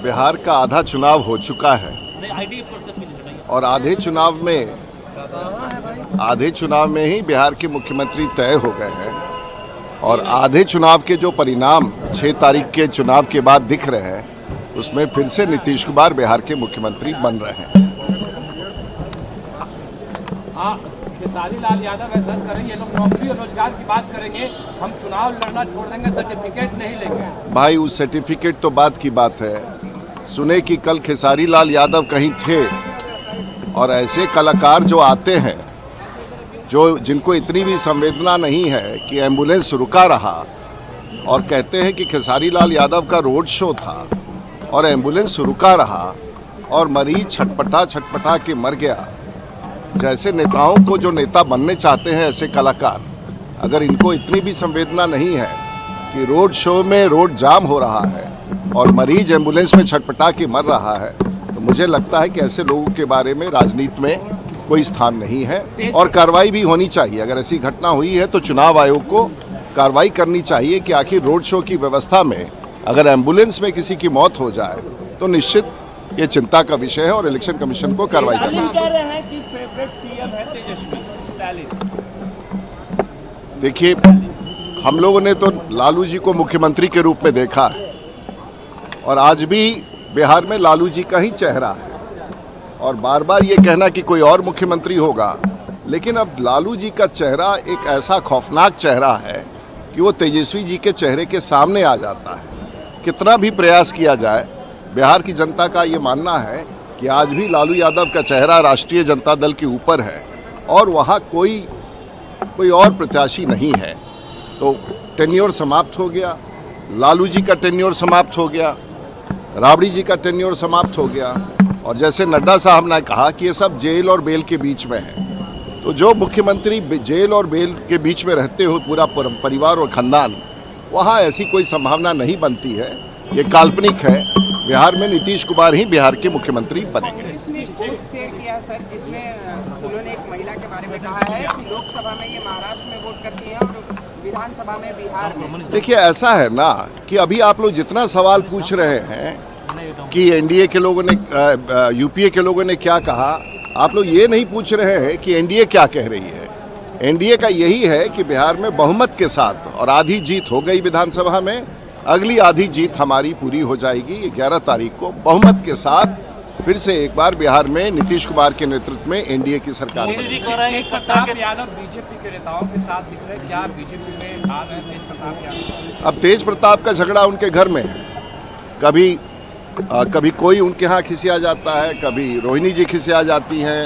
बिहार का आधा चुनाव हो चुका है और आधे चुनाव में ही बिहार के मुख्यमंत्री तय हो गए हैं और आधे चुनाव के जो परिणाम 6 तारीख के चुनाव के बाद दिख रहे हैं उसमें फिर से नीतीश कुमार बिहार के मुख्यमंत्री बन रहे हैं। खेसारी लाल यादव ऐसा करेंगे, लोग नौकरी और रोजगार की बात करेंगे, हम चुनाव लड़ना छोड़ देंगे, सर्टिफिकेट नहीं लेंगे। भाई उस सर्टिफिकेट तो बात की बात है। सुने कि कल खेसारी लाल यादव कहीं थे और ऐसे कलाकार जो आते हैं जिनको इतनी भी संवेदना नहीं है कि एम्बुलेंस रुका रहा और कहते हैं कि खेसारी लाल यादव का रोड शो था और एम्बुलेंस रुका रहा और मरीज छटपटा के मर गया। जैसे नेताओं को जो नेता बनने चाहते हैं ऐसे कलाकार, अगर इनको इतनी भी संवेदना नहीं है कि रोड शो में रोड जाम हो रहा है और मरीज एम्बुलेंस में छटपटा के मर रहा है, तो मुझे लगता है कि ऐसे लोगों के बारे में राजनीति में कोई स्थान नहीं है और कार्रवाई भी होनी चाहिए। अगर ऐसी घटना हुई है तो चुनाव आयोग को कार्रवाई करनी चाहिए कि आखिर रोड शो की व्यवस्था में अगर एम्बुलेंस में किसी की मौत हो जाए तो निश्चित ये चिंता का विषय है और इलेक्शन कमीशन को कार्रवाई करना है। कह रहे हैं कि फेवरेट सीएम है तेजस्वी स्टालिन। देखिए, हम लोगों ने तो लालू जी को मुख्यमंत्री के रूप में देखा है और आज भी बिहार में लालू जी का ही चेहरा है और बार बार ये कहना कि कोई और मुख्यमंत्री होगा, लेकिन अब लालू जी का चेहरा एक ऐसा खौफनाक चेहरा है कि वो तेजस्वी जी के चेहरे के सामने आ जाता है। कितना भी प्रयास किया जाए, बिहार की जनता का ये मानना है कि आज भी लालू यादव का चेहरा राष्ट्रीय जनता दल के ऊपर है और वहाँ कोई और प्रत्याशी नहीं है। तो टेन्योर समाप्त हो गया, लालू जी का टेन्योर समाप्त हो गया, राबड़ी जी का टेन्योर समाप्त हो गया और जैसे नड्डा साहब ने कहा कि ये सब जेल और बेल के बीच में है, तो जो मुख्यमंत्री जेल और बेल के बीच में रहते हो पूरा परिवार और खानदान, वहाँ ऐसी कोई संभावना नहीं बनती है। ये काल्पनिक है। बिहार में नीतीश कुमार ही बिहार के मुख्यमंत्री बनेंगे। इसने पोस्ट शेयर किया सर, जिसमें उन्होंने एक महिला के बारे में कहा है कि लोकसभा में ये महाराष्ट्र में वोट करती है और विधानसभा में बिहार में। देखिए, ऐसा है ना कि अभी आप लोग जितना सवाल पूछ रहे हैं कि एनडीए के लोगों ने यूपीए के लोगों ने क्या कहा, आप लोग ये नहीं पूछ रहे हैं कि एनडीए क्या कह रही है। एनडीए का यही है कि बिहार में बहुमत के साथ और आधी जीत हो गई विधानसभा में, अगली आधी जीत हमारी पूरी हो जाएगी 11 तारीख को बहुमत के साथ फिर से एक बार बिहार में नीतीश कुमार के नेतृत्व में एनडीए की सरकार बनेगी। प्रताप यादव बीजेपी के नेताओं के साथ दिख रहे, क्या बीजेपी में हाल है तेज प्रताप यादव? अब तेज प्रताप का झगड़ा उनके घर में है। कभी कोई उनके यहाँ खिसिया जाता है, कभी रोहिणी जी खिसिया जाती हैं,